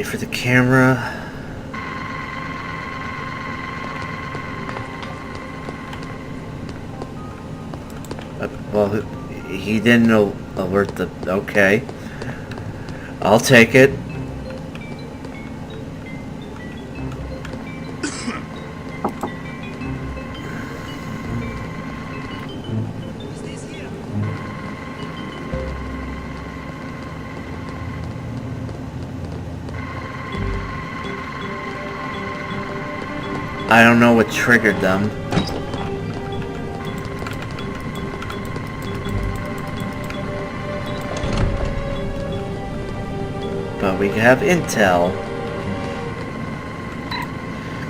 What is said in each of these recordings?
Wait for the camera. Well, he didn't alert the... Okay. I'll take it. I don't know what triggered them. But we have intel.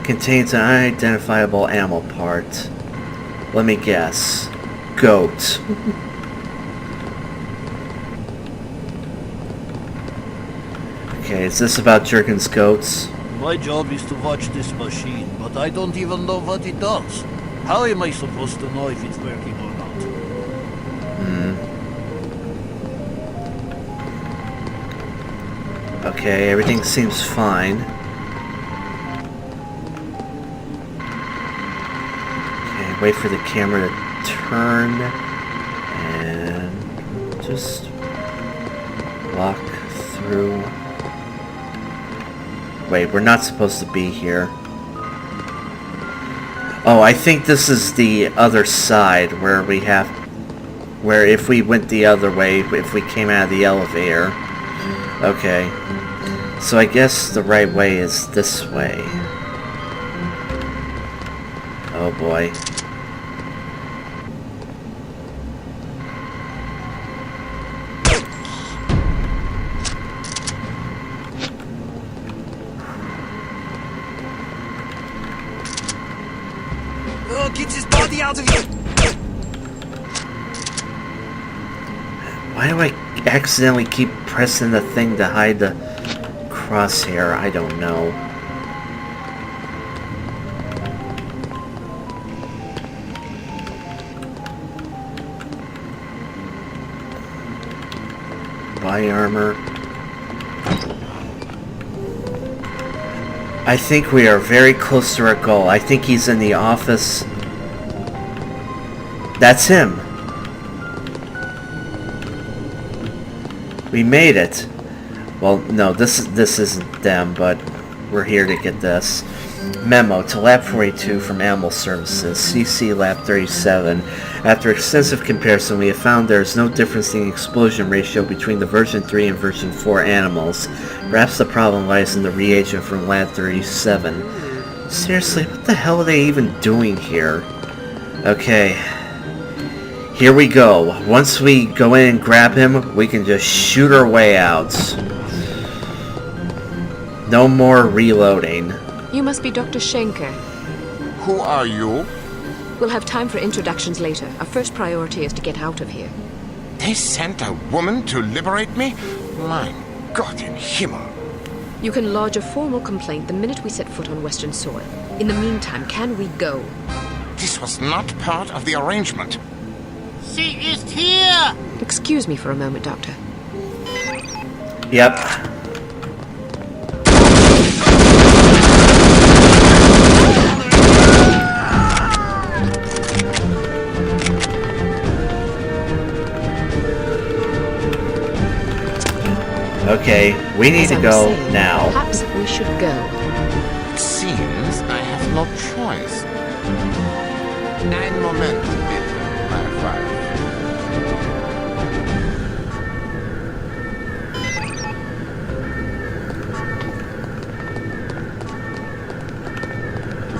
Contains an unidentifiable animal part. Let me guess. Goat. Okay, is this about Jurgen's goats? My job is to watch this machine, but I don't even know what it does. How am I supposed to know if it's working or not? Okay, everything seems fine. Okay, wait for the camera to turn. And just walk through. Wait, we're not supposed to be here. Oh, I think this is the other side where we have... Where if we went the other way, if we came out of the elevator. Okay. So I guess the right way is this way. Oh boy. Get his body out of here! Why do I accidentally keep pressing the thing to hide the crosshair? I don't know. Body armor. I think we are very close to our goal. I think he's in the office. That's him. We made it. Well, no, this isn't them, but we're here to get this. Memo to Lab 42 from Animal Services, CC Lab 37. After extensive comparison, we have found there is no difference in the explosion ratio between the version 3 and version 4 animals. Perhaps the problem lies in the reagent from Lab 37. Seriously, what the hell are they even doing here? Okay. Here we go. Once we go in and grab him, we can just shoot our way out. No more reloading. You must be Dr. Schenker. Who are you? We'll have time for introductions later. Our first priority is to get out of here. They sent a woman to liberate me? My God in Himmel. You can lodge a formal complaint the minute we set foot on Western soil. In the meantime, can we go? This was not part of the arrangement. She is here! Excuse me for a moment, Doctor. Yep. Okay, we need to go now. Perhaps we should go. It seems I have no choice. Ein Moment, bitte, my wife.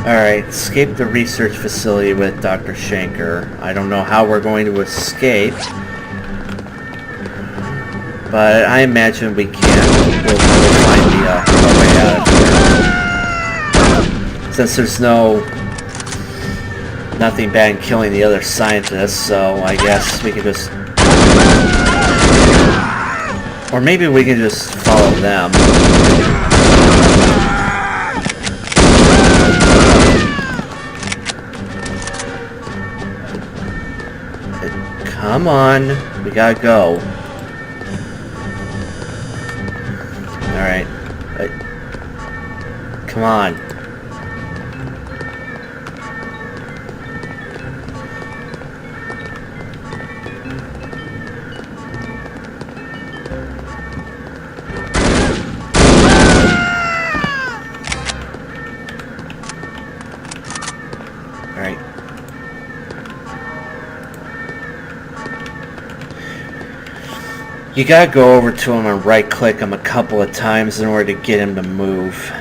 Alright, escape the research facility with Dr. Schenker. I don't know how we're going to escape, but I imagine we can. We'll find the way out of here. Since there's nothing bad in killing the other scientists, so I guess we can just... Or maybe we can just follow them. Come on, we gotta go. Alright. Come on. Alright. You gotta go over to him and right-click him a couple of times in order to get him to move.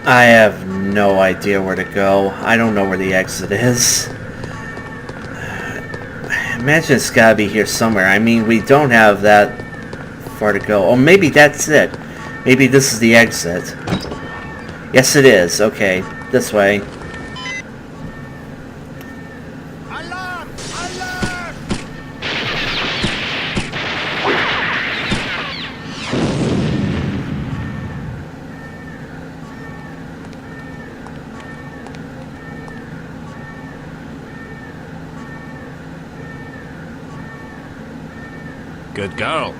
I have no idea where to go. I don't know where the exit is. Imagine it's gotta be here somewhere. I mean, we don't have that far to go. Oh, maybe that's it. Maybe this is the exit. Yes, it is. Okay, this way. Alarm! Alarm! Good girl.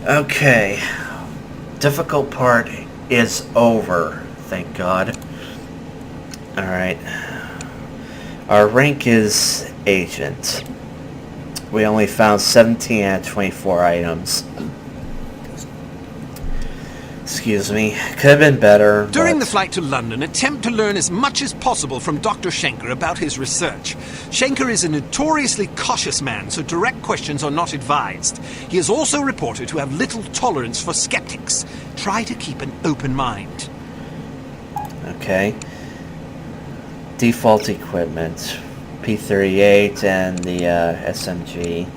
Okay. Difficult part is over, thank God. Alright. Our rank is Agent. We only found 17 out of 24 items. Excuse me. Could have been better. During but the flight to London, attempt to learn as much as possible from Dr. Schenker about his research. Schenker is a notoriously cautious man, so direct questions are not advised. He is also reported to have little tolerance for skeptics. Try to keep an open mind. Okay. Default equipment. P-38 and the SMG.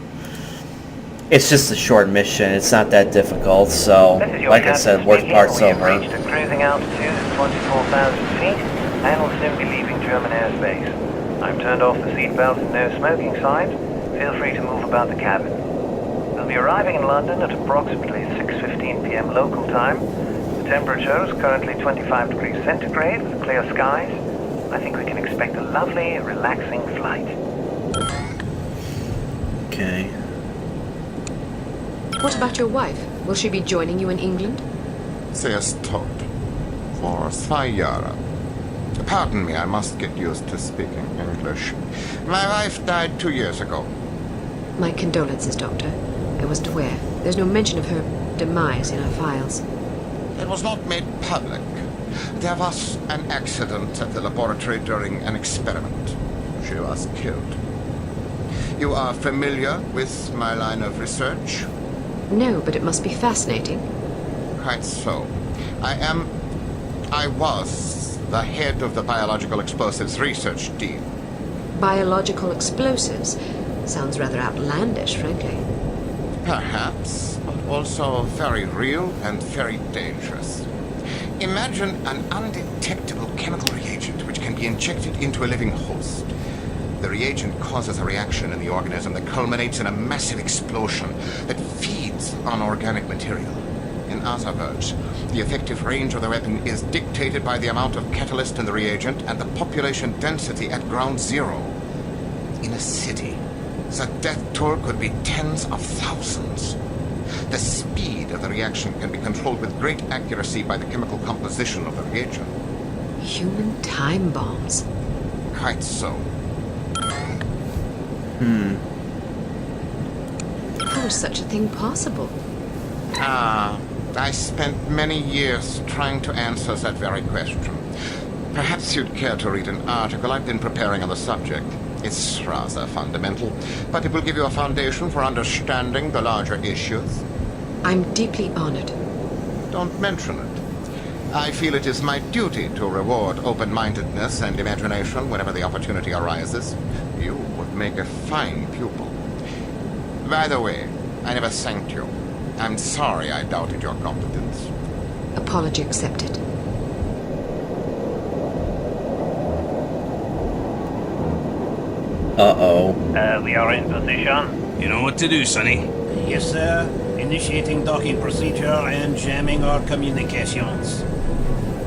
It's just a short mission. It's not that difficult, so like I said, worst part's over. We've reached a cruising altitude of 24,000 feet and will soon be leaving German airspace. I've turned off the seatbelt and no smoking signs. Feel free to move about the cabin. We'll be arriving in London at approximately 6:15 p.m. local time. The temperature is currently 25 degrees centigrade with clear skies. I think we can expect a lovely, relaxing flight. Okay. What about your wife? Will she be joining you in England? Sie ist tot. For 2 Jahre. Pardon me, I must get used to speaking English. My wife died 2 years ago. My condolences, Doctor. I wasn't aware. There's no mention of her demise in our files. It was not made public. There was an accident at the laboratory during an experiment. She was killed. You are familiar with my line of research? No, but it must be fascinating. Quite so. I was the head of the Biological Explosives Research Team. Biological explosives? Sounds rather outlandish, frankly. Perhaps, but also very real and very dangerous. Imagine an undetectable chemical reagent which can be injected into a living host. The reagent causes a reaction in the organism that culminates in a massive explosion that feeds on organic material. In other words, the effective range of the weapon is dictated by the amount of catalyst in the reagent and the population density at ground zero. In a city, the death toll could be tens of thousands. The speed of the reaction can be controlled with great accuracy by the chemical composition of the reagent. Human time bombs. Quite so. How is such a thing possible? I spent many years trying to answer that very question. Perhaps you'd care to read an article I've been preparing on the subject. It's rather fundamental, but it will give you a foundation for understanding the larger issues. I'm deeply honored. Don't mention it. I feel it is my duty to reward open-mindedness and imagination whenever the opportunity arises. You would make a fine pupil. By the way, I never thanked you. I'm sorry I doubted your competence. Apology accepted. Uh-oh. We are in position. You know what to do, Sonny. Yes, sir. Initiating docking procedure and jamming our communications.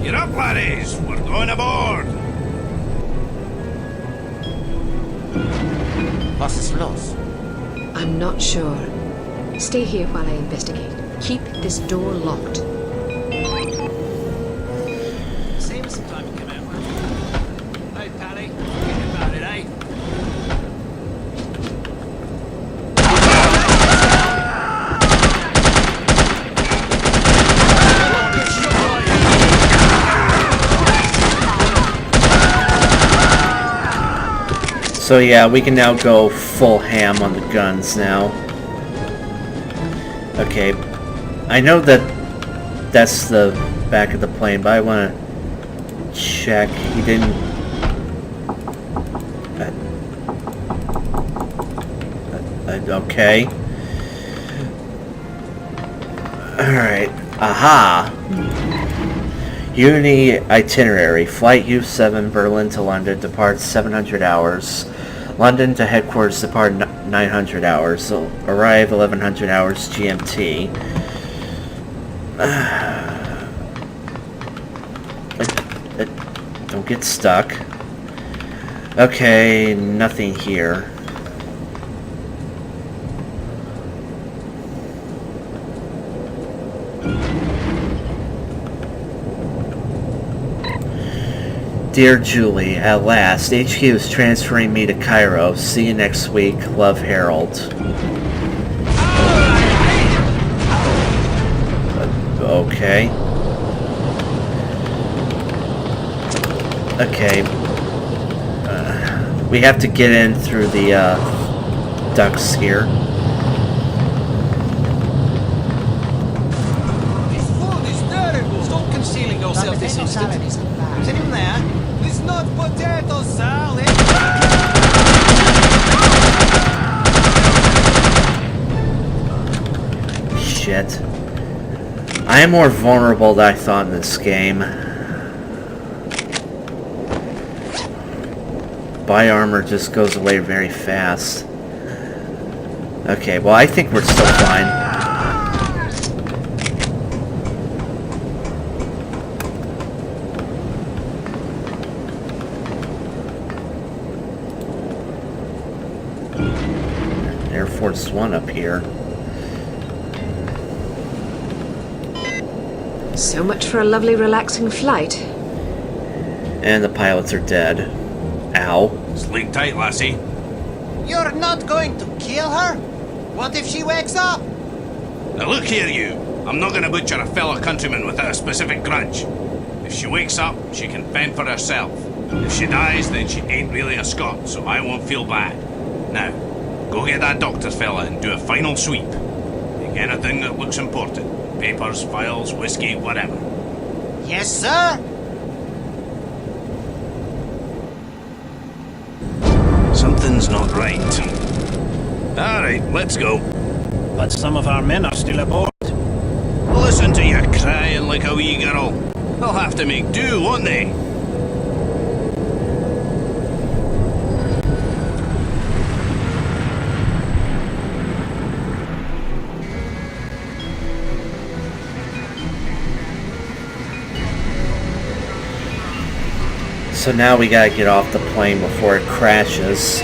You're up, laddies. We're going aboard. Was ist los? I'm not sure. Stay here while I investigate. Keep this door locked. Save us some time to come out, man. Hey, Paddy. Think about it, eh? So yeah, we can now go full ham on the guns now. Okay, I know that that's the back of the plane, but I want to check. He didn't... okay. Alright, aha! Uni itinerary. Flight U7 Berlin to London departs 700 hours. London to headquarters depart 900 hours. Arrive 1100 hours GMT. Don't get stuck. Okay, nothing here. Dear Julie, at last, HQ is transferring me to Cairo. See you next week. Love, Harold. Okay. Okay. We have to get in through the ducts here. This food is terrible. Stop concealing yourself this instant. Is anyone there? It's not potato salad. Shit. I am more vulnerable than I thought in this game. Buy armor just goes away very fast. Okay, well I think we're still fine. Air Force One up here. So much for a lovely, relaxing flight. And the pilots are dead. Ow. Sleep tight, lassie. You're not going to kill her? What if she wakes up? Now look here, you. I'm not going to butcher a fellow countryman without a specific grudge. If she wakes up, she can fend for herself. If she dies, then she ain't really a Scot, so I won't feel bad. Now, go get that doctor fella and do a final sweep. Take anything that looks important. Papers, files, whiskey, whatever. Yes, sir. Something's not right. Alright, let's go. But some of our men are still aboard. Listen to you crying like a wee girl. They'll have to make do, won't they? So now we gotta get off the plane before it crashes.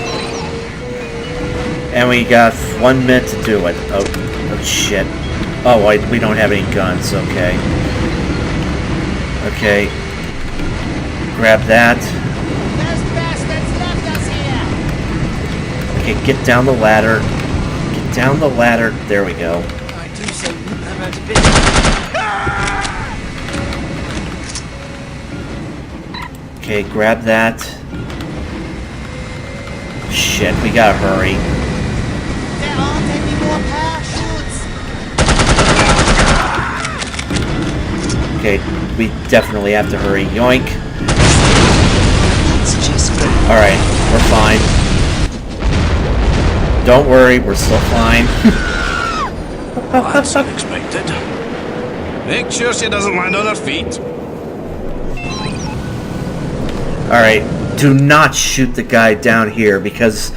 And we got 1 minute to do it. Oh shit. Oh, we don't have any guns, okay. Okay. Grab that. There's bastards left us here. Okay, get down the ladder. Get down the ladder. There we go. I do so. I'm out of bit. Okay, grab that. Shit, we gotta hurry. There aren't any more parachutes. Okay, we definitely have to hurry. Yoink. That's just good. Alright, we're fine. Don't worry, we're still fine. That's unexpected. Make sure she doesn't land on her feet. Alright, do not shoot the guy down here because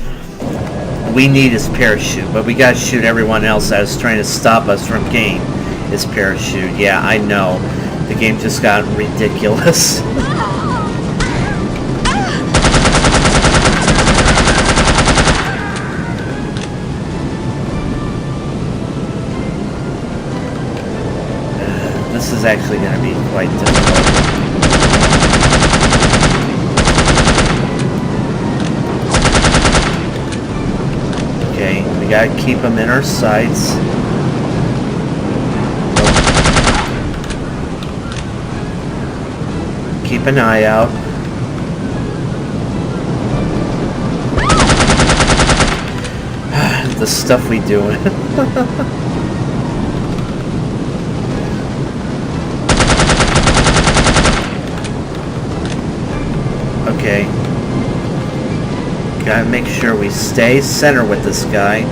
we need his parachute, but we gotta shoot everyone else that is trying to stop us from getting his parachute. Yeah, I know. The game just got ridiculous. This is actually going to be quite difficult. Okay, we gotta keep them in our sights. Keep an eye out. The stuff we do. Okay. Gotta make sure we stay center with this guy.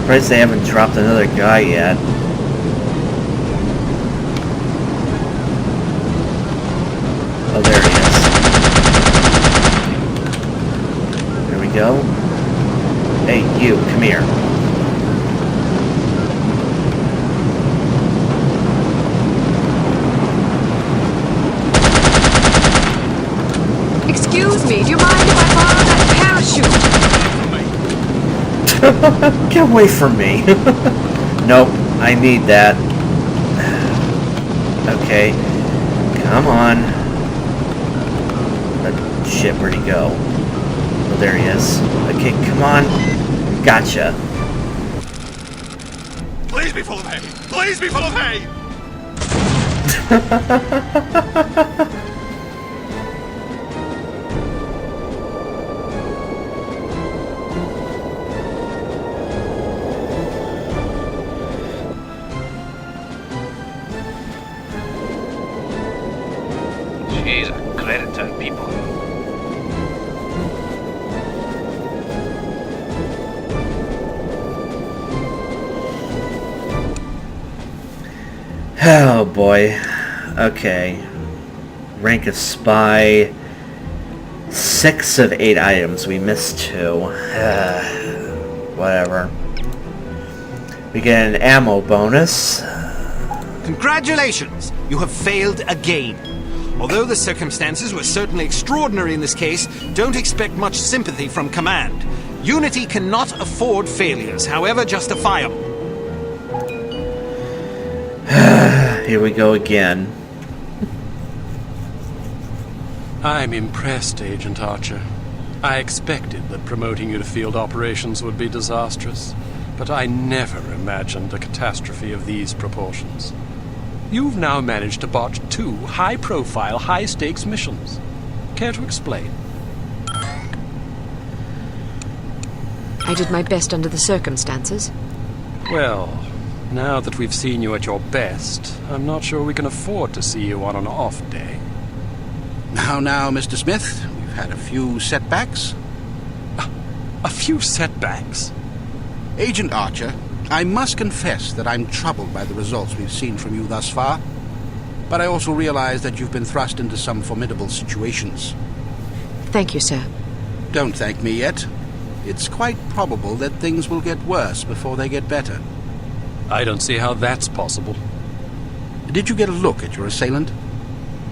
Surprised they haven't dropped another guy yet. Oh, there he is. There we go. Hey, you, come here. Excuse me, do you mind if I borrow that parachute? Get away from me. Nope, I need that. Okay, come on. Shit, where'd he go? Oh, there he is. Okay, come on. Gotcha. Please be full of hay! Please be full of hay! She's a credit to people. Oh boy. Okay. Rank of spy. 6 of 8 items. We missed 2. Whatever. We get an ammo bonus. Congratulations! You have failed again. Although the circumstances were certainly extraordinary in this case, don't expect much sympathy from command. Unity cannot afford failures, however justifiable. Here we go again. I'm impressed, Agent Archer. I expected that promoting you to field operations would be disastrous, but I never imagined a catastrophe of these proportions. You've now managed to botch 2 high-profile, high-stakes missions. Care to explain? I did my best under the circumstances. Well, now that we've seen you at your best, I'm not sure we can afford to see you on an off day. Now, Mr. Smith, we've had a few setbacks. A few setbacks? Agent Archer, I must confess that I'm troubled by the results we've seen from you thus far. But I also realize that you've been thrust into some formidable situations. Thank you, sir. Don't thank me yet. It's quite probable that things will get worse before they get better. I don't see how that's possible. Did you get a look at your assailant?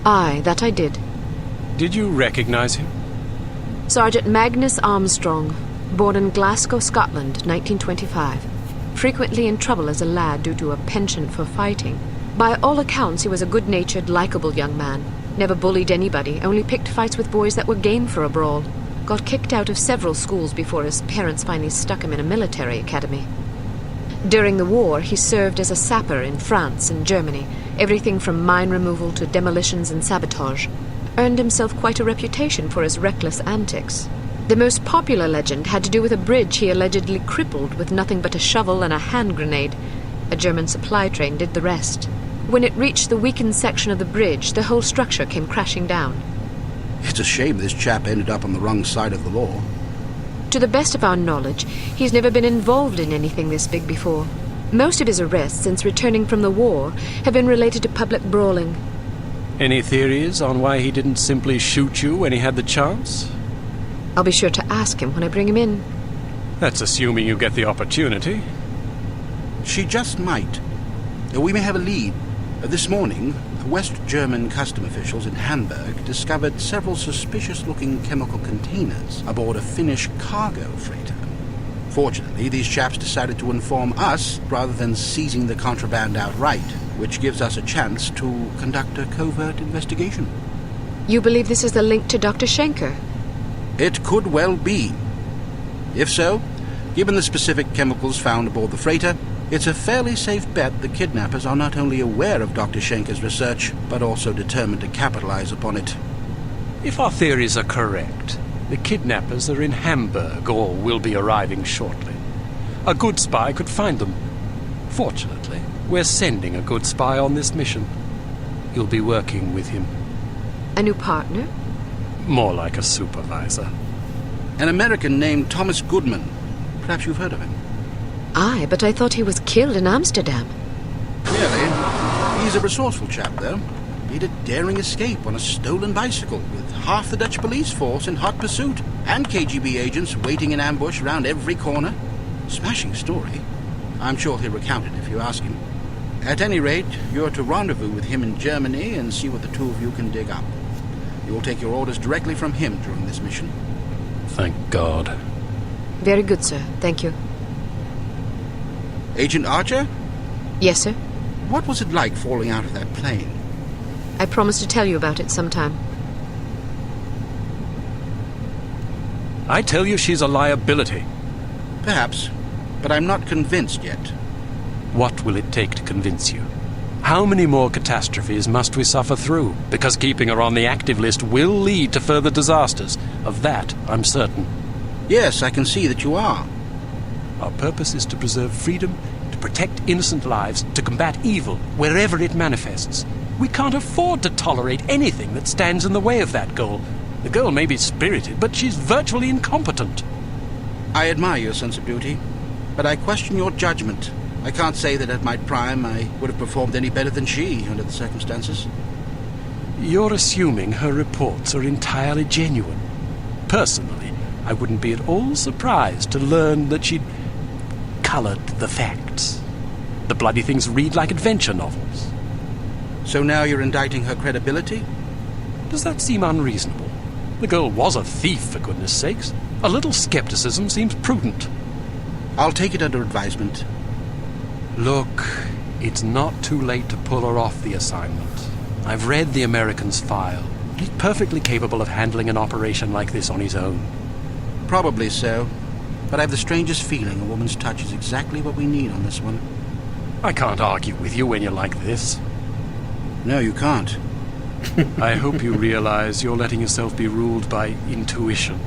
Aye, that I did. Did you recognize him? Sergeant Magnus Armstrong, born in Glasgow, Scotland, 1925. Frequently in trouble as a lad due to a penchant for fighting. By all accounts, he was a good-natured, likable young man. Never bullied anybody, only picked fights with boys that were game for a brawl. Got kicked out of several schools before his parents finally stuck him in a military academy. During the war, he served as a sapper in France and Germany, everything from mine removal to demolitions and sabotage. Earned himself quite a reputation for his reckless antics. The most popular legend had to do with a bridge he allegedly crippled with nothing but a shovel and a hand grenade. A German supply train did the rest. When it reached the weakened section of the bridge, the whole structure came crashing down. It's a shame this chap ended up on the wrong side of the law. To the best of our knowledge, he's never been involved in anything this big before. Most of his arrests since returning from the war have been related to public brawling. Any theories on why he didn't simply shoot you when he had the chance? I'll be sure to ask him when I bring him in. That's assuming you get the opportunity. She just might. We may have a lead. This morning, West German custom officials in Hamburg discovered several suspicious-looking chemical containers aboard a Finnish cargo freighter. Fortunately, these chaps decided to inform us rather than seizing the contraband outright, which gives us a chance to conduct a covert investigation. You believe this is the link to Dr. Schenker? It could well be. If so, given the specific chemicals found aboard the freighter, it's a fairly safe bet the kidnappers are not only aware of Dr. Schenker's research, but also determined to capitalize upon it. If our theories are correct, the kidnappers are in Hamburg or will be arriving shortly. A good spy could find them. Fortunately, we're sending a good spy on this mission. You'll be working with him. A new partner? More like a supervisor. An American named Thomas Goodman. Perhaps you've heard of him. Aye, but I thought he was killed in Amsterdam. Really? He's a resourceful chap, though. Made a daring escape on a stolen bicycle with half the Dutch police force in hot pursuit and KGB agents waiting in ambush around every corner. Smashing story. I'm sure he'll recount it if you ask him. At any rate, you're to rendezvous with him in Germany and see what the two of you can dig up. You will take your orders directly from him during this mission. Thank God. Very good, sir. Thank you. Agent Archer? Yes, sir. What was it like falling out of that plane? I promise to tell you about it sometime. I tell you she's a liability. Perhaps, but I'm not convinced yet. What will it take to convince you? How many more catastrophes must we suffer through? Because keeping her on the active list will lead to further disasters. Of that, I'm certain. Yes, I can see that you are. Our purpose is to preserve freedom, to protect innocent lives, to combat evil wherever it manifests. We can't afford to tolerate anything that stands in the way of that goal. The girl may be spirited, but she's virtually incompetent. I admire your sense of duty, but I question your judgment. I can't say that at my prime I would have performed any better than she under the circumstances. You're assuming her reports are entirely genuine. Personally, I wouldn't be at all surprised to learn that she'd colored the facts. The bloody things read like adventure novels. So now you're indicting her credibility? Does that seem unreasonable? The girl was a thief, for goodness sakes. A little skepticism seems prudent. I'll take it under advisement. Look, it's not too late to pull her off the assignment. I've read the American's file. He's perfectly capable of handling an operation like this on his own. Probably so. But I have the strangest feeling a woman's touch is exactly what we need on this one. I can't argue with you when you're like this. No, you can't. I hope you realize you're letting yourself be ruled by intuition.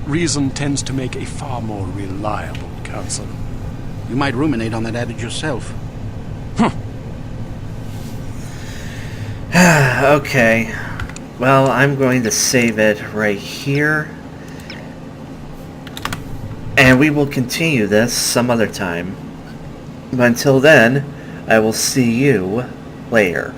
Reason tends to make a far more reliable counselor. You might ruminate on that adage yourself. Okay. Well, I'm going to save it right here. And we will continue this some other time. But until then, I will see you later.